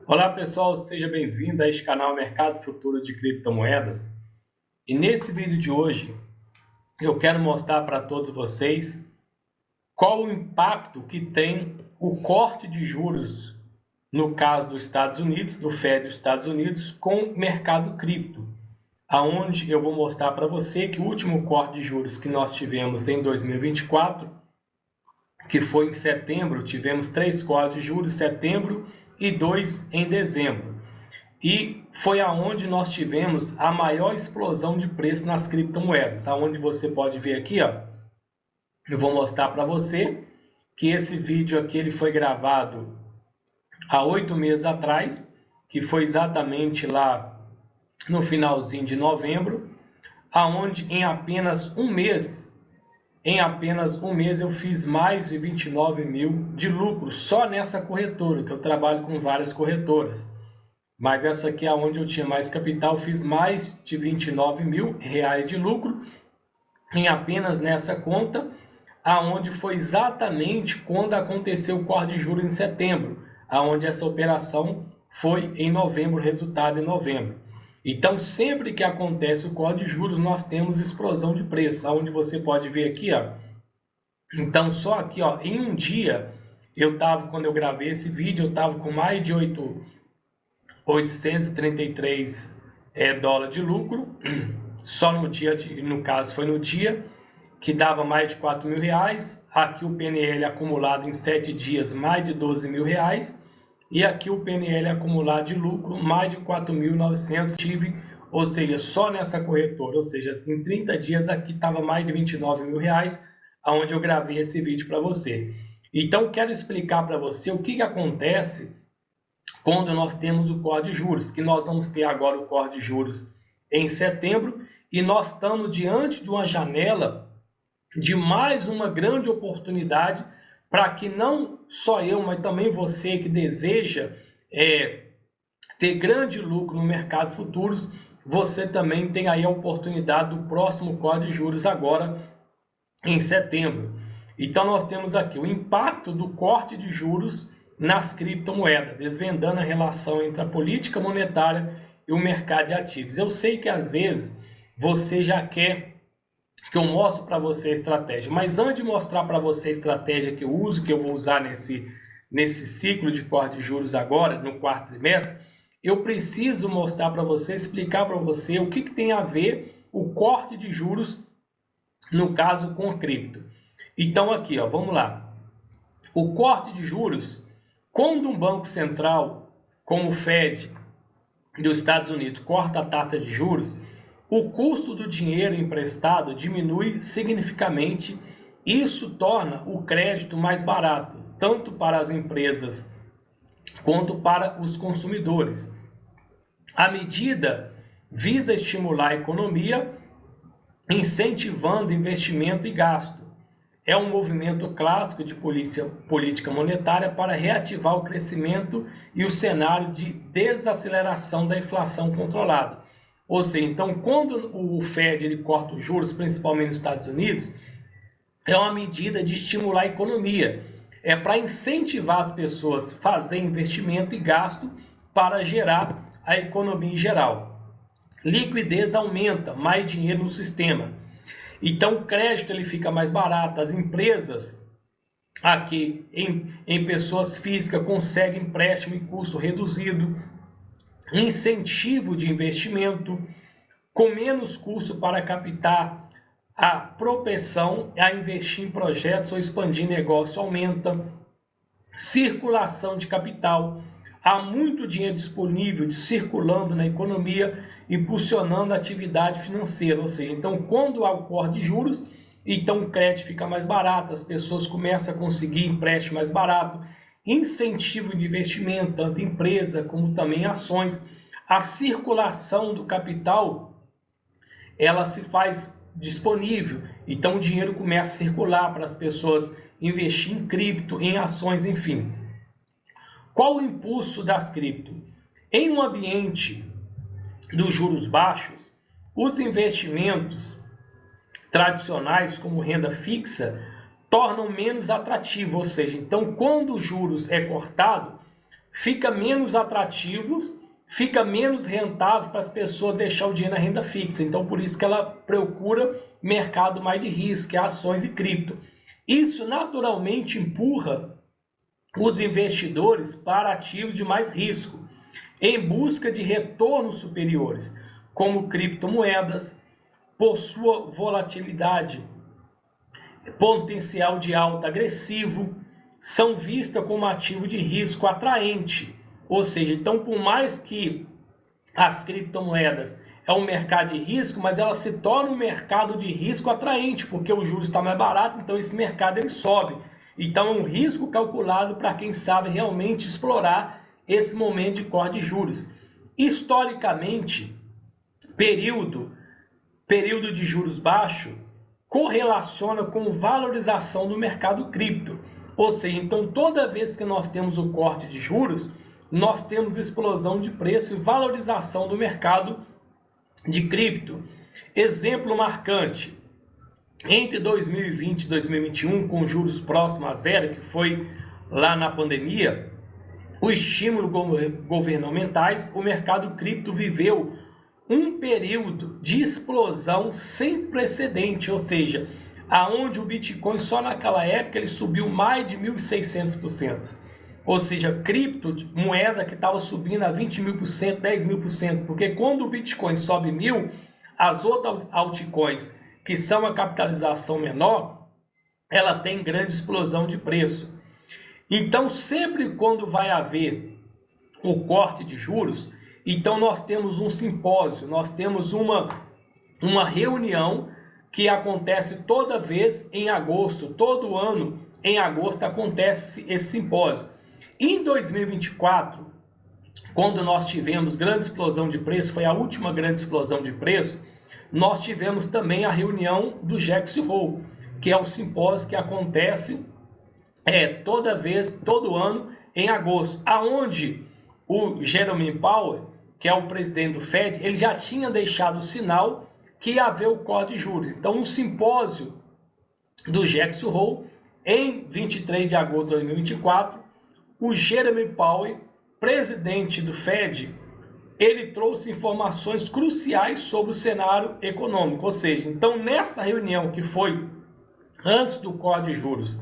Olá pessoal, seja bem-vindo a este canal Mercado Futuro de Criptomoedas. E nesse vídeo de hoje eu quero mostrar para todos vocês qual o impacto que tem o corte de juros no caso dos Estados Unidos, do Fed dos Estados Unidos, com o mercado cripto. Aonde eu vou mostrar para você que o último corte de juros que nós tivemos em 2024, que foi em setembro, tivemos 3 cortes de juros, setembro e 2 em dezembro. E foi aonde nós tivemos a maior explosão de preço nas criptomoedas. Aonde você pode ver aqui, ó, eu vou mostrar para você que esse vídeo aqui ele foi gravado há 8 meses atrás, que foi exatamente lá no finalzinho de novembro, aonde em apenas um mês eu fiz mais de 29 mil de lucro só nessa corretora, que eu trabalho com várias corretoras. Mas essa aqui é onde eu tinha mais capital, fiz mais de 29 mil reais de lucro em apenas nessa conta, aonde foi exatamente quando aconteceu o corte de juros em setembro, aonde essa operação foi em novembro, resultado em novembro. Então, sempre que acontece o corte de juros, nós temos explosão de preço, aonde você pode ver aqui, ó. Então, só aqui, ó, em um dia, quando eu gravei esse vídeo, eu estava com mais de 833 dólares de lucro, só no dia, no caso foi no dia, que dava mais de 4 mil reais. Aqui o PNL acumulado em 7 dias, mais de 12 mil reais. E aqui o PNL acumulado de lucro, mais de 4.900 tive, ou seja, só nessa corretora, ou seja, em 30 dias aqui estava mais de 29 mil reais, onde eu gravei esse vídeo para você. Então, quero explicar para você o que acontece quando nós temos o corte de juros, que nós vamos ter agora o corte de juros em setembro, e nós estamos diante de uma janela de mais uma grande oportunidade para que não só eu, mas também você que deseja ter grande lucro no mercado futuros, você também tem aí a oportunidade do próximo corte de juros agora em setembro. Então nós temos aqui o impacto do corte de juros nas criptomoedas, desvendando a relação entre a política monetária e o mercado de ativos. Eu sei que às vezes você já quer que eu mostre para você a estratégia, mas antes de mostrar para você a estratégia que eu uso, que eu vou usar nesse ciclo de corte de juros agora, no quarto trimestre, eu preciso mostrar para você, explicar para você o que tem a ver o corte de juros, no caso com cripto. Então aqui, ó, vamos lá. O corte de juros, quando um banco central, como o Fed dos Estados Unidos, corta a taxa de juros, o custo do dinheiro emprestado diminui significativamente. Isso torna o crédito mais barato, tanto para as empresas quanto para os consumidores. A medida visa estimular a economia, incentivando investimento e gasto. É um movimento clássico de política monetária para reativar o crescimento e o cenário de desaceleração da inflação controlada. Ou seja, então, quando o Fed ele corta os juros, principalmente nos Estados Unidos, é uma medida de estimular a economia. É para incentivar as pessoas a fazer investimento e gasto para gerar a economia em geral. Liquidez aumenta, mais dinheiro no sistema. Então, o crédito ele fica mais barato. As empresas aqui em pessoas físicas conseguem empréstimo em custo reduzido, incentivo de investimento, com menos custo para captar, a propensão a investir em projetos ou expandir negócio aumenta, circulação de capital, há muito dinheiro disponível circulando na economia, impulsionando a atividade financeira. Ou seja, então quando há o corte de juros, então o crédito fica mais barato, as pessoas começam a conseguir empréstimo mais barato, incentivo de investimento, tanto em empresa como também em ações. A circulação do capital, ela se faz disponível, então o dinheiro começa a circular para as pessoas investir em cripto, em ações, enfim. Qual o impulso das cripto? Em um ambiente dos juros baixos, os investimentos tradicionais como renda fixa tornam menos atrativo, ou seja, então quando os juros é cortado, fica menos atrativo, fica menos rentável para as pessoas deixar o dinheiro na renda fixa. Então, por isso que ela procura mercado mais de risco, que é ações e cripto. Isso naturalmente empurra os investidores para ativos de mais risco, em busca de retornos superiores, como criptomoedas, por sua volatilidade, potencial de alta agressivo, são vistas como ativo de risco atraente. Ou seja, então por mais que as criptomoedas é um mercado de risco, mas ela se torna um mercado de risco atraente, porque o juros está mais barato, então esse mercado ele sobe. Então é um risco calculado para quem sabe realmente explorar esse momento de corte de juros. Historicamente, período de juros baixo correlaciona com valorização do mercado cripto. Ou seja, então toda vez que nós temos o corte de juros, nós temos explosão de preço e valorização do mercado de cripto. Exemplo marcante, entre 2020 e 2021, com juros próximos a zero, que foi lá na pandemia, o estímulo governamentais, o mercado cripto viveu um período de explosão sem precedente, ou seja, aonde o Bitcoin só naquela época ele subiu mais de 1.600%. Ou seja, cripto, moeda que estava subindo a 20 mil por cento, 10 mil por cento, porque quando o Bitcoin sobe 1.000, as outras altcoins, que são a capitalização menor, ela tem grande explosão de preço. Então, sempre quando vai haver o corte de juros, então nós temos um simpósio, nós temos uma reunião que acontece toda vez em agosto, todo ano em agosto acontece esse simpósio. Em 2024, quando nós tivemos grande explosão de preço, foi a última grande explosão de preço, nós tivemos também a reunião do Jackson Hole, que é o simpósio que acontece todo ano em agosto, aonde o Jerome Powell, que é o presidente do Fed, ele já tinha deixado o sinal que ia haver o corte de juros. Então, no simpósio do Jackson Hole, em 23 de agosto de 2024, o Jerome Powell, presidente do Fed, ele trouxe informações cruciais sobre o cenário econômico. Ou seja, então nessa reunião que foi antes do corte de juros,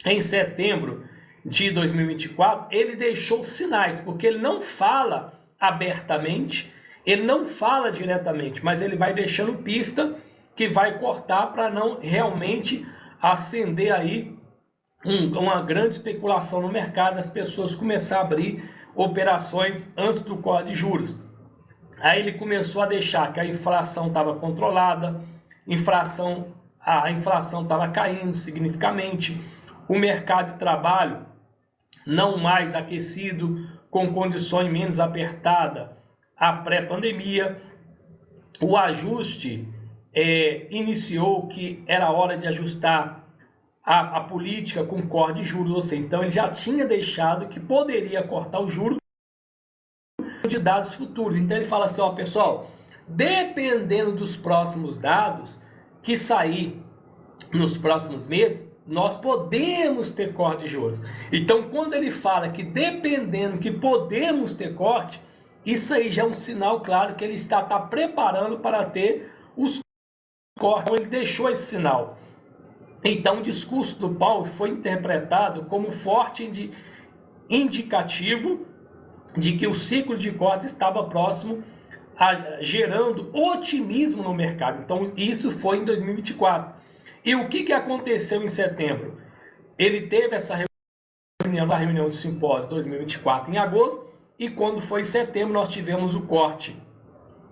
em setembro de 2024, ele deixou sinais, porque ele não fala abertamente, ele não fala diretamente, mas ele vai deixando pista que vai cortar para não realmente acender aí uma grande especulação no mercado, as pessoas começarem a abrir operações antes do corte de juros. Aí ele começou a deixar que a inflação estava controlada, a inflação estava caindo significativamente, o mercado de trabalho não mais aquecido, com condições menos apertadas a pré-pandemia, o ajuste iniciou que era hora de ajustar a política com corte de juros, ou seja, então ele já tinha deixado que poderia cortar o juro de dados futuros. Então ele fala assim, ó pessoal, dependendo dos próximos dados que sair nos próximos meses, nós podemos ter corte de juros. Então quando ele fala que dependendo que podemos ter corte, isso aí já é um sinal claro que ele está preparando para ter os cortes. Então ele deixou esse sinal. Então o discurso do Powell foi interpretado como forte indicativo de que o ciclo de corte estava próximo, gerando otimismo no mercado. Então isso foi em 2024. E o que aconteceu em setembro? Ele teve essa reunião do simpósio 2024 em agosto, e quando foi em setembro nós tivemos o corte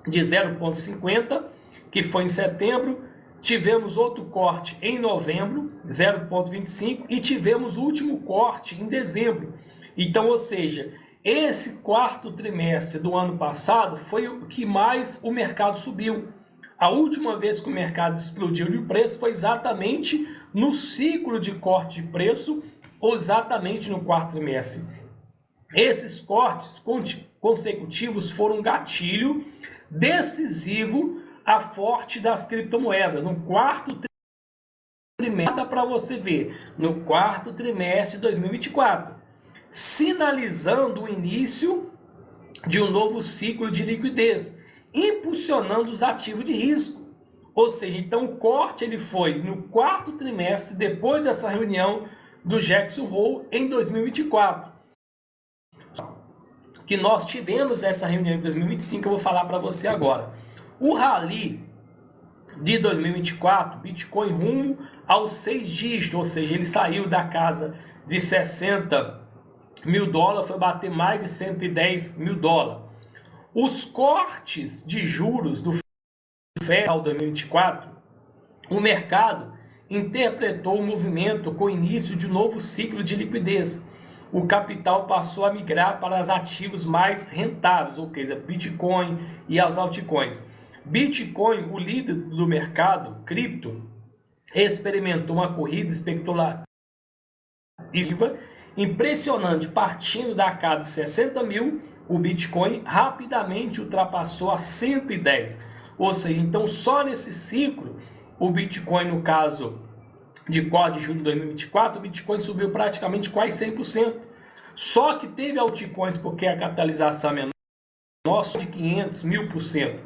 de 0,50, que foi em setembro. Tivemos outro corte em novembro, 0,25, e tivemos o último corte em dezembro. Então, ou seja, esse quarto trimestre do ano passado foi o que mais o mercado subiu. A última vez que o mercado explodiu de preço foi exatamente no ciclo de corte de preço, ou exatamente no quarto trimestre. Esses cortes consecutivos foram um gatilho decisivo a forte das criptomoedas. No quarto trimestre, para você ver, no quarto trimestre de 2024. sinalizando o início de um novo ciclo de liquidez, impulsionando os ativos de risco. Ou seja, então o corte ele foi no quarto trimestre, depois dessa reunião do Jackson Hole em 2024. Que nós tivemos essa reunião em 2025, eu vou falar para você agora. O rally de 2024, Bitcoin rumo aos 6 dígitos, ou seja, ele saiu da casa de 60 mil dólares, foi bater mais de 110 mil dólares. Os cortes de juros do Federal 2024, o mercado interpretou o movimento com o início de um novo ciclo de liquidez. O capital passou a migrar para os ativos mais rentáveis, ou seja, Bitcoin e as altcoins. Bitcoin, o líder do mercado cripto, experimentou uma corrida especulativa impressionante, partindo da casa de 60 mil, o Bitcoin rapidamente ultrapassou a 110. Ou seja, então só nesse ciclo, o Bitcoin, no caso de corte de julho de 2024, o Bitcoin subiu praticamente quase 100%. Só que teve altcoins, porque a capitalização é menor, de 500, 1000%,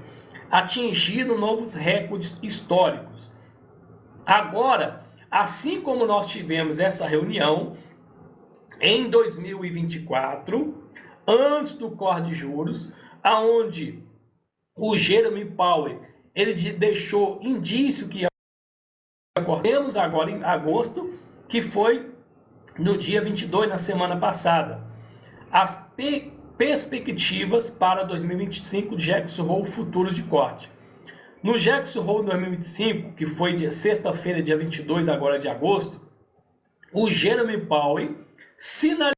atingindo novos recordes históricos. Agora, assim como nós tivemos essa reunião em 2024, antes do corte de juros, aonde o Jeremy Powell ele deixou indício que acordemos agora em agosto, que foi no dia 22, na semana passada, as perspectivas para 2025 de Jackson Hole futuros de corte. No Jackson Hole 2025, que foi de sexta-feira, dia 22 agora de agosto, o Jeremy Powell sinalizou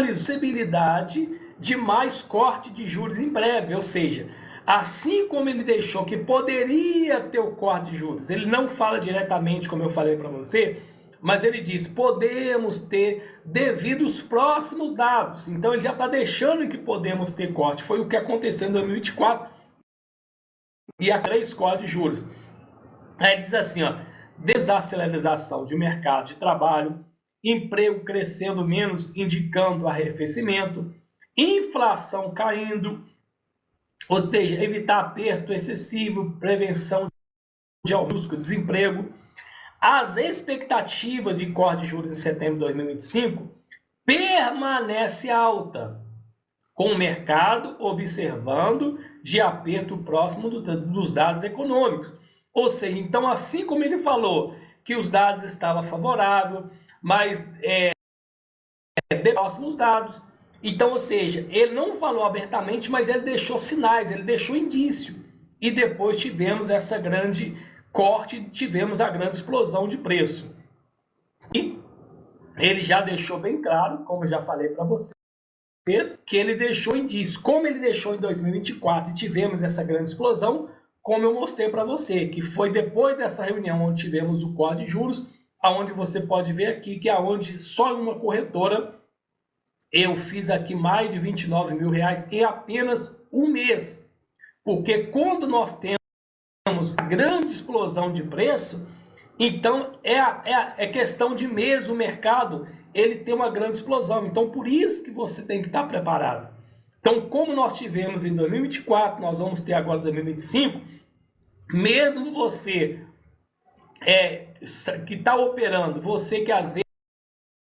a possibilidade de mais corte de juros em breve, ou seja, assim como ele deixou que poderia ter o corte de juros, ele não fala diretamente, como eu falei para você, mas ele diz, podemos ter devido aos próximos dados. Então ele já está deixando que podemos ter corte. Foi o que aconteceu em 2024 e a 3 cortes de juros. Aí ele diz assim, ó, desaceleração de mercado de trabalho, emprego crescendo menos, indicando arrefecimento, inflação caindo, ou seja, evitar aperto excessivo, prevenção de aumento do desemprego. As expectativas de corte de juros em setembro de 2025 permanece alta, com o mercado observando de aperto próximo dos dados econômicos. Ou seja, então assim como ele falou que os dados estavam favoráveis, mas próximos dados. Então, ou seja, ele não falou abertamente, mas ele deixou sinais, ele deixou indício. E depois tivemos essa grande corte, tivemos a grande explosão de preço. E ele já deixou bem claro, como eu já falei para vocês, que ele deixou indício. Como ele deixou em 2024 e tivemos essa grande explosão, como eu mostrei para você, que foi depois dessa reunião onde tivemos o corte de juros, aonde você pode ver aqui que é onde só uma corretora eu fiz aqui mais de 29 mil reais em apenas um mês. Porque quando nós temos a grande explosão de preço, então é questão de mês o mercado ele tem uma grande explosão. Então por isso que você tem que estar preparado. Então como nós tivemos em 2024, nós vamos ter agora em 2025, mesmo você que está operando, você que às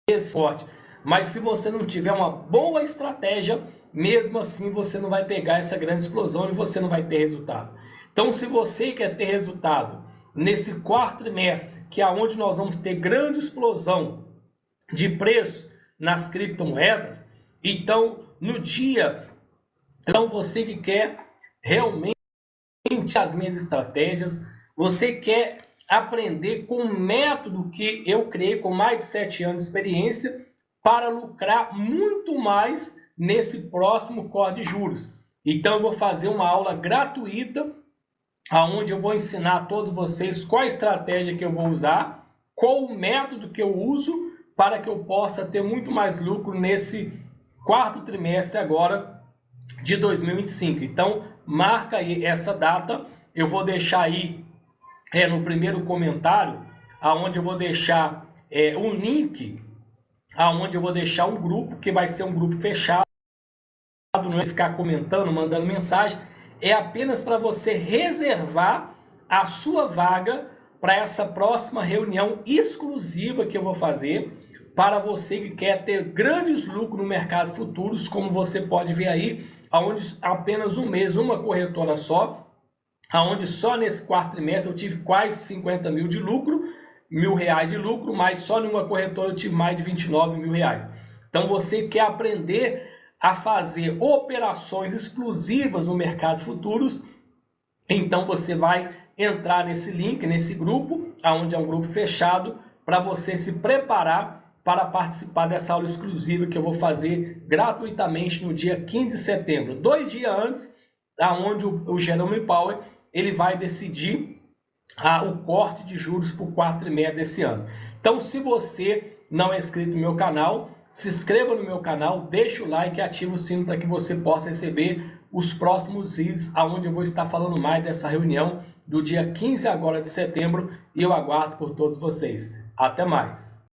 vezes forte, mas se você não tiver uma boa estratégia, mesmo assim você não vai pegar essa grande explosão e você não vai ter resultado. Então se você quer ter resultado nesse quarto trimestre, que é onde nós vamos ter grande explosão de preço nas criptomoedas, então no dia, então você que quer realmente as minhas estratégias, você quer aprender com um método que eu criei com mais de 7 anos de experiência para lucrar muito mais nesse próximo corte de juros. Então eu vou fazer uma aula gratuita, onde eu vou ensinar a todos vocês qual a estratégia que eu vou usar, qual o método que eu uso para que eu possa ter muito mais lucro nesse quarto trimestre agora de 2025. Então marca aí essa data, eu vou deixar aí no primeiro comentário, aonde eu vou deixar um link aonde eu vou deixar um grupo, que vai ser um grupo fechado, não é ficar comentando, mandando mensagem, é apenas para você reservar a sua vaga para essa próxima reunião exclusiva que eu vou fazer para você que quer ter grandes lucros no mercado futuros, como você pode ver aí, onde apenas um mês, uma corretora só, onde só nesse quarto trimestre eu tive quase 50 mil de lucro, R$1.000 de lucro, mas só numa corretora eu tive mais de 29 mil reais. Então você quer aprender a fazer operações exclusivas no mercado futuros, então você vai entrar nesse link, nesse grupo, onde é um grupo fechado, para você se preparar para participar dessa aula exclusiva que eu vou fazer gratuitamente no dia 15 de setembro, 2 dias antes, onde o Jerome Powell ele vai decidir o corte de juros por 4 trimestre desse ano. Então, se você não é inscrito no meu canal, se inscreva no meu canal, deixa o like e ativa o sino para que você possa receber os próximos vídeos, onde eu vou estar falando mais dessa reunião do dia 15 agora de setembro, e eu aguardo por todos vocês. Até mais!